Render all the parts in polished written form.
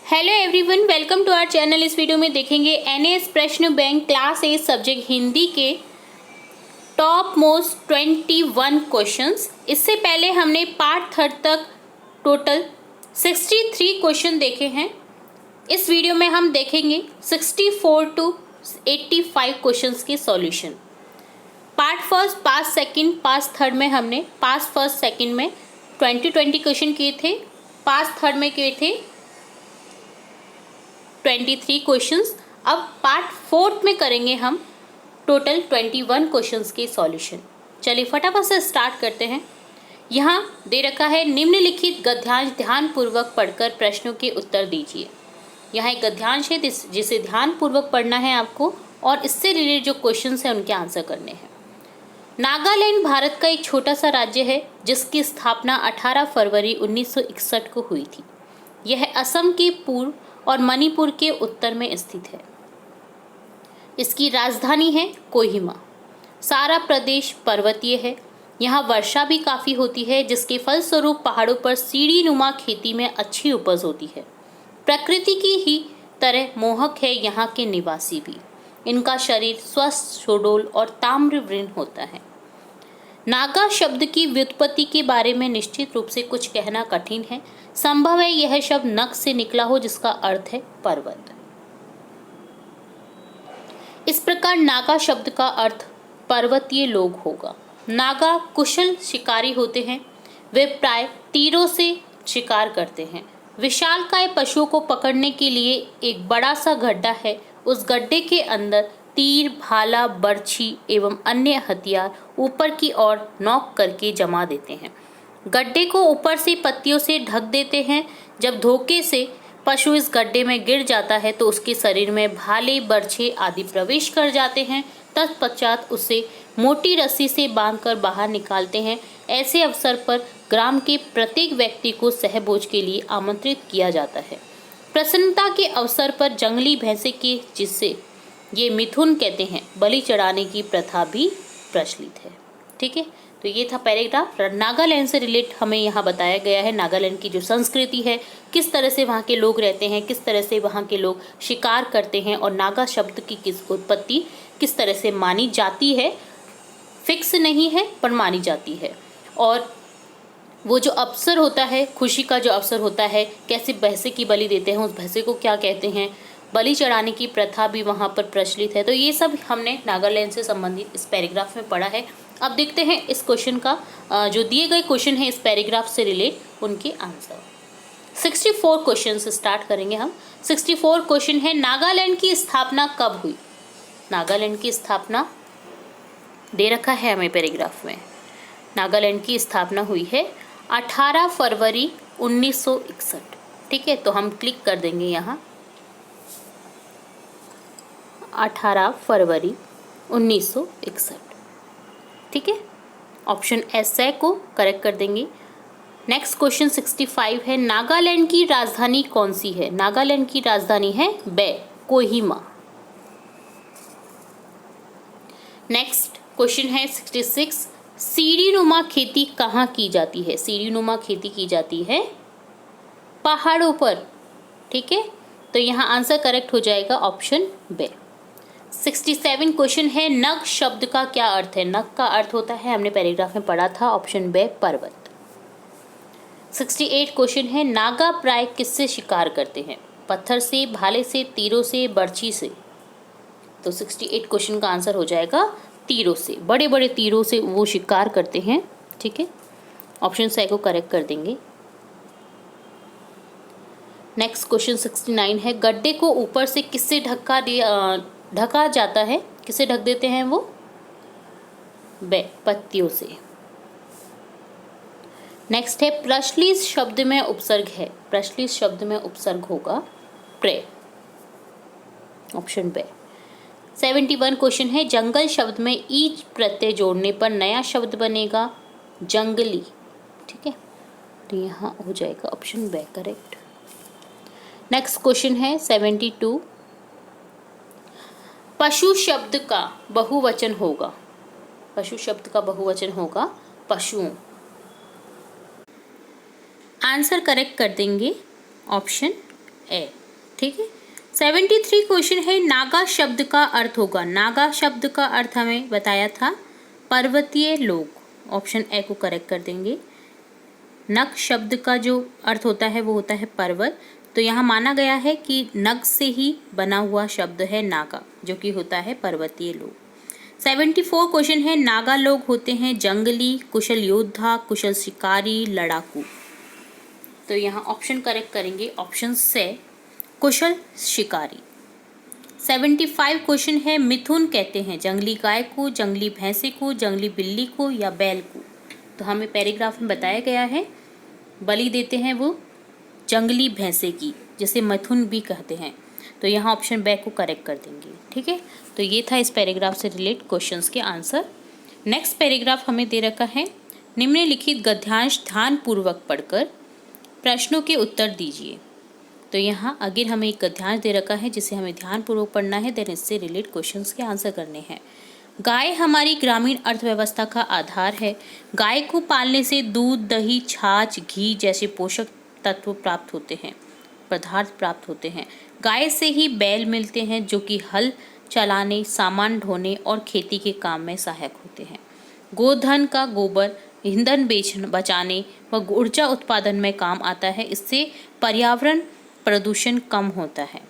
Hello everyone, welcome to our channel. इस video में देखेंगे एनएएस प्रश्न बैंक क्लास 8 सब्जेक्ट हिंदी के टॉप मोस्ट 21 क्वेश्चंस। इससे पहले हमने पार्ट थर्ड तक टोटल 63 क्वेश्चन देखे हैं। इस वीडियो में हम देखेंगे 64 टू 85 क्वेश्चंस के सॉल्यूशन। पार्ट फर्स्ट, पास सेकंड, पास थर्ड में हमने पास फर्स्ट सेकंड में 20 क्वेश्चन किए थे, पास थर्ड में किए थे 23 क्वेश्चंस। अब पार्ट फोर्थ में करेंगे हम टोटल 21 क्वेश्चंस के सॉल्यूशन। चलिए फटाफट से स्टार्ट करते हैं। यहाँ दे रखा है निम्नलिखित गद्यांश ध्यानपूर्वक पढ़कर प्रश्नों के उत्तर दीजिए। यहाँ एक गद्यांश है जिसे ध्यानपूर्वक पढ़ना है आपको और इससे रिलेटेड जो क्वेश्चंस हैं उनके आंसर करने हैं। नागालैंड भारत का एक छोटा सा राज्य है जिसकी स्थापना 18 फरवरी 1961 को हुई थी। यह असम के पूर्व और मणिपुर के उत्तर में स्थित है। इसकी राजधानी है कोहिमा। सारा प्रदेश पर्वतीय है। यहाँ वर्षा भी काफ़ी होती है जिसके फलस्वरूप पहाड़ों पर सीढ़ी नुमा खेती में अच्छी उपज होती है। प्रकृति की ही तरह मोहक है यहाँ के निवासी भी। इनका शरीर स्वस्थ, सुडौल और ताम्रवर्ण होता है। नागा शब्द की व्युत्पत्ति के बारे में निश्चित रूप से कुछ कहना कठिन है। संभव है यह शब्द नग से निकला हो जिसका अर्थ है पर्वत। इस प्रकार नागा शब्द का अर्थ पर्वतीय लोग होगा। नागा कुशल शिकारी होते हैं। वे प्राय तीरों से शिकार करते हैं। विशालकाय पशुओं को पकड़ने के लिए एक बड़ा सा गड्ढा है। उस गड्ढे के अंदर तीर, भाला, बर्छी एवं अन्य हथियार ऊपर की ओर नॉक करके जमा देते हैं। गड्ढे को ऊपर से पत्तियों से ढक देते हैं। जब धोखे से पशु इस गड्ढे में गिर जाता है तो उसके शरीर में भाले, बर्छे आदि प्रवेश कर जाते हैं। तत्पश्चात उसे मोटी रस्सी से बांधकर बाहर निकालते हैं। ऐसे अवसर पर ग्राम के प्रत्येक व्यक्ति को सहभोज के लिए आमंत्रित किया जाता है। प्रसन्नता के अवसर पर जंगली भैंसे के, जिससे ये मिथुन कहते हैं, बलि चढ़ाने की प्रथा भी प्रचलित है। ठीक है, तो ये था पैराग्राफ। नागालैंड से रिलेट हमें यहाँ बताया गया है नागालैंड की जो संस्कृति है, किस तरह से वहाँ के लोग रहते हैं, किस तरह से वहाँ के लोग शिकार करते हैं और नागा शब्द की किस उत्पत्ति किस तरह से मानी जाती है। फिक्स नहीं है पर मानी जाती है। और वो जो अवसर होता है, खुशी का जो अवसर होता है, कैसे भैंसे की बलि देते हैं, उस भैंसे को क्या कहते हैं, बलि चढ़ाने की प्रथा भी वहाँ पर प्रचलित है। तो ये सब हमने नागालैंड से संबंधित इस पैराग्राफ में पढ़ा है। अब देखते हैं इस क्वेश्चन का जो दिए गए क्वेश्चन है इस पैराग्राफ से रिलेट उनके आंसर। 64 क्वेश्चन से स्टार्ट करेंगे हम। 64 क्वेश्चन है, नागालैंड की स्थापना कब हुई? नागालैंड की स्थापना दे रखा है हमें पैराग्राफ में। नागालैंड की स्थापना हुई है 18 फरवरी 1961। ठीक है, तो हम क्लिक कर देंगे यहाँ 18 फरवरी 1961। ठीक है, ऑप्शन एस है को करेक्ट कर देंगे। नेक्स्ट क्वेश्चन 65 है, नागालैंड की राजधानी कौन सी है? नागालैंड की राजधानी है कोहिमा। नेक्स्ट क्वेश्चन है 66, सीढ़ी नुमा खेती कहाँ की जाती है? सीढ़ी नुमा खेती की जाती है पहाड़ों पर। ठीक है, तो यहाँ आंसर करेक्ट हो जाएगा ऑप्शन बे। 67 क्वेश्चन है, नग शब्द का क्या अर्थ है? नग का अर्थ होता है, हमने पैराग्राफ में पढ़ा था, ऑप्शन बे पर्वत। 68 क्वेश्चन है, नागा प्राय किससे शिकार करते हैं? पत्थर से, भाले से, तीरों से, बर्छी से। तो 68 क्वेश्चन का आंसर हो जाएगा तीरों से। बड़े बड़े तीरों से वो शिकार करते हैं। ठीक है, ऑप्शन सी को करेक्ट कर देंगे। नेक्स्ट क्वेश्चन 69 है, गड्ढे को ऊपर से किससे ढका जाता है? किसे ढक देते हैं वो? पत्तियों से। नेक्स्ट है, प्रश्लित शब्द में उपसर्ग है। प्रश्लित शब्द में उपसर्ग होगा प्रे, ऑप्शन बे। 71 क्वेश्चन है, जंगल शब्द में ईच प्रत्यय जोड़ने पर नया शब्द बनेगा जंगली। ठीक है, तो यहाँ हो जाएगा ऑप्शन बे करेक्ट। नेक्स्ट क्वेश्चन है 72, पशु शब्द का बहुवचन होगा। पशु शब्द का बहुवचन होगा पशुओं। आंसर करेक्ट कर देंगे ऑप्शन ए। ठीक है। 73 क्वेश्चन है नागा शब्द का अर्थ होगा। नागा शब्द का अर्थ हमें बताया था पर्वतीय लोग। ऑप्शन ए को करेक्ट कर देंगे। नग शब्द का जो अर्थ होता है वो होता है पर्वत, तो यहाँ माना गया है कि नग से ही बना हुआ शब्द है नागा, जो कि होता है पर्वतीय लोग। 74 क्वेश्चन है नागा लोग होते हैं जंगली, कुशल योद्धा, कुशल शिकारी, लड़ाकू। तो यहाँ ऑप्शन करेक्ट करेंगे ऑप्शन से कुशल शिकारी। 75 क्वेश्चन है मिथुन कहते हैं जंगली गाय को, जंगली भैंसे को, जंगली बिल्ली को या बैल को। तो हमें पैराग्राफ में बताया गया है बलि देते हैं वो जंगली भैंसे की, जिसे मिथुन भी कहते हैं। तो यहाँ ऑप्शन बी को करेक्ट कर देंगे। ठीक है। तो ये था इस पैराग्राफ से रिलेट क्वेश्चंस के आंसर। नेक्स्ट पैराग्राफ हमें दे रखा है निम्नलिखित गद्यांश ध्यानपूर्वक पढ़कर प्रश्नों के उत्तर दीजिए। तो यहाँ अगेन हमें एक गद्यांश दे रखा है जिसे हमें ध्यानपूर्वक पढ़ना है, देन इससे रिलेट क्वेश्चंस के आंसर करने हैं। गाय हमारी ग्रामीण अर्थव्यवस्था का आधार है। गाय को पालने से दूध, दही, छाछ, घी जैसे पोषक तत्व प्राप्त होते हैं, पदार्थ प्राप्त होते हैं। गाय से ही बैल मिलते हैं जो कि हल चलाने, सामान ढोने और खेती के काम में सहायक होते हैं। गोधन का गोबर ईंधन बचाने व ऊर्जा उत्पादन में काम आता है। इससे पर्यावरण प्रदूषण कम होता है।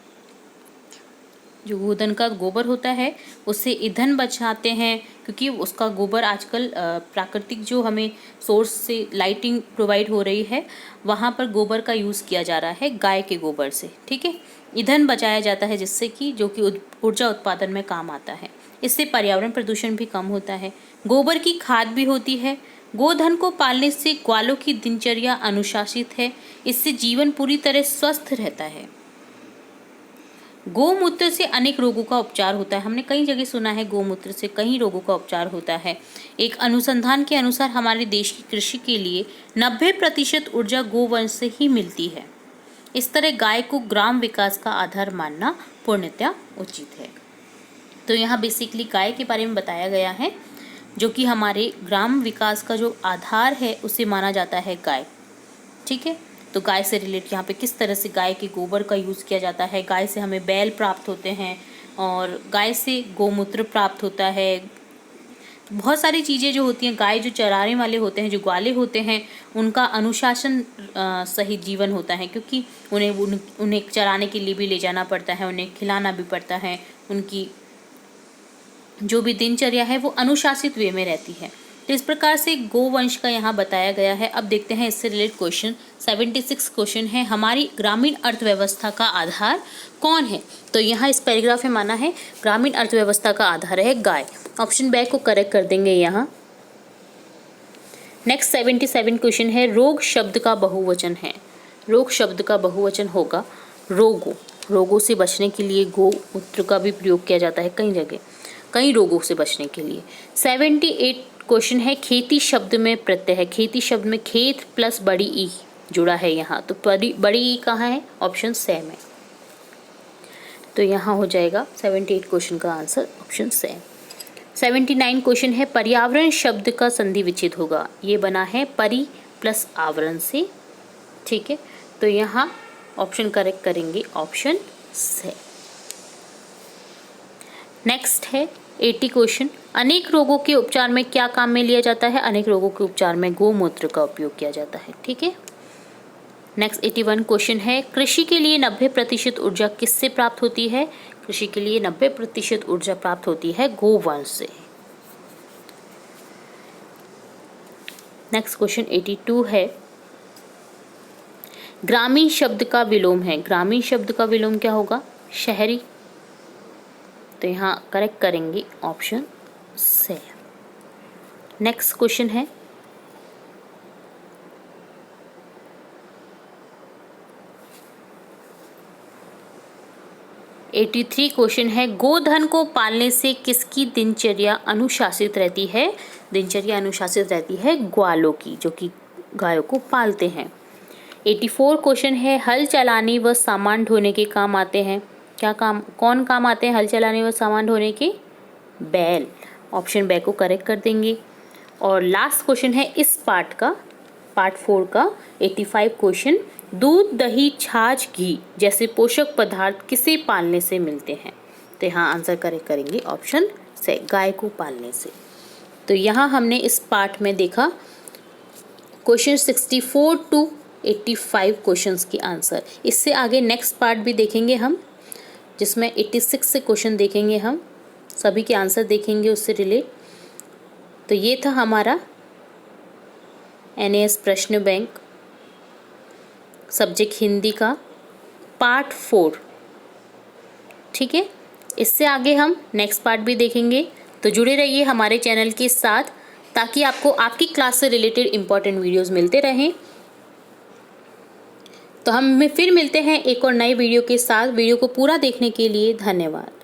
जो गोधन का गोबर होता है उससे ईंधन बचाते हैं, क्योंकि उसका गोबर आजकल प्राकृतिक जो हमें सोर्स से लाइटिंग प्रोवाइड हो रही है वहाँ पर गोबर का यूज़ किया जा रहा है गाय के गोबर से। ठीक है। ईंधन बचाया जाता है जिससे कि जो कि ऊर्जा उत्पादन में काम आता है। इससे पर्यावरण प्रदूषण भी कम होता है। गोबर की खाद भी होती है। गोधन को पालने से ग्वालों की दिनचर्या अनुशासित है। इससे जीवन पूरी तरह स्वस्थ रहता है। गोमूत्र से अनेक रोगों का उपचार होता है। हमने कई जगह सुना है गोमूत्र से कई रोगों का उपचार होता है। एक अनुसंधान के अनुसार हमारे देश की कृषि के लिए 90% ऊर्जा गोवंश से ही मिलती है। इस तरह गाय को ग्राम विकास का आधार मानना पूर्णतया उचित है। तो यहाँ बेसिकली गाय के बारे में बताया गया है, जो कि हमारे ग्राम विकास का जो आधार है उसे माना जाता है गाय। ठीक है। तो गाय से रिलेट यहाँ पे किस तरह से गाय के गोबर का यूज़ किया जाता है। गाय से हमें बैल प्राप्त होते हैं और गाय से गोमूत्र प्राप्त होता है। बहुत सारी चीज़ें जो होती हैं, गाय जो चराने वाले होते हैं, जो ग्वाले होते हैं, उनका अनुशासन सही जीवन होता है, क्योंकि उन्हें चराने के लिए भी ले जाना पड़ता है, उन्हें खिलाना भी पड़ता है। उनकी जो भी दिनचर्या है वो अनुशासित वे में रहती है। तो इस प्रकार से गोवंश का यहाँ बताया गया है। अब देखते हैं इससे रिलेटेड क्वेश्चन। 76 क्वेश्चन है हमारी ग्रामीण अर्थव्यवस्था का आधार कौन है। तो यहाँ इस पैराग्राफ में माना है ग्रामीण अर्थव्यवस्था का आधार है गाय। ऑप्शन बी को करेक्ट कर देंगे यहाँ। नेक्स्ट 77 क्वेश्चन है रोग शब्द का बहुवचन है। रोग शब्द का बहुवचन होगा रोगों। रोगों से बचने के लिए गोमूत्र का भी प्रयोग किया जाता है कई जगह, कई रोगों से बचने के लिए। 78 क्वेश्चन है खेती शब्द में प्रत्यय है। खेती शब्द में खेत प्लस बड़ी ई जुड़ा है यहाँ, तो बड़ी ई कहाँ है, ऑप्शन से में। तो यहाँ हो जाएगा 78 क्वेश्चन का आंसर ऑप्शन से। 79 क्वेश्चन है पर्यावरण शब्द का संधि विच्छेद होगा। ये बना है परि प्लस आवरण से। ठीक है। तो यहाँ ऑप्शन करेक्ट करेंगे ऑप्शन से। नेक्स्ट है 80 क्वेश्चन अनेक रोगों के उपचार में क्या काम में लिया जाता है। अनेक रोगों के उपचार में गोमूत्र का उपयोग किया जाता है। ठीक है। नेक्स्ट 81 क्वेश्चन है कृषि के लिए 90% ऊर्जा किससे प्राप्त होती है। कृषि के लिए 90% ऊर्जा प्राप्त होती है गोवंश से। नेक्स्ट क्वेश्चन 82 है ग्रामीण शब्द का विलोम है। ग्रामीण शब्द का विलोम क्या होगा, शहरी। तो यहाँ करेक्ट करेंगे ऑप्शन से। नेक्स्ट क्वेश्चन है (83) क्वेश्चन है गोधन को पालने से किसकी दिनचर्या अनुशासित रहती है। दिनचर्या अनुशासित रहती है ग्वालों की, जो कि गायों को पालते हैं। 84 क्वेश्चन है हल चलाने व सामान ढोने के काम आते हैं। क्या काम, कौन काम आते हैं हल चलाने व सामान ढोने के, बैल। ऑप्शन बी को करेक्ट कर देंगे। और लास्ट क्वेश्चन है इस पार्ट 4 का 85 क्वेश्चन दूध, दही, छाछ, घी जैसे पोषक पदार्थ किसे पालने से मिलते हैं? तो यहाँ आंसर करेंगे ऑप्शन से, गाय को पालने से। तो यहाँ हमने इस पार्ट में देखा क्वेश्चन 64 टू 85 क्वेश्चंस की आंसर। इससे आगे नेक्स्ट पार्ट भी देखेंगे हम, जिसमें 86 से क्वेश्चन देखेंगे हम, सभी के आंसर देखेंगे उससे रिलेट। तो ये था हमारा NAS प्रश्न बैंक सब्जेक्ट हिंदी का पार्ट 4। ठीक है, इससे आगे हम नेक्स्ट पार्ट भी देखेंगे। तो जुड़े रहिए हमारे चैनल के साथ, ताकि आपको आपकी क्लास से रिलेटेड इंपॉर्टेंट वीडियोस मिलते रहें। तो हम फिर मिलते हैं एक और नई वीडियो के साथ। वीडियो को पूरा देखने के लिए धन्यवाद।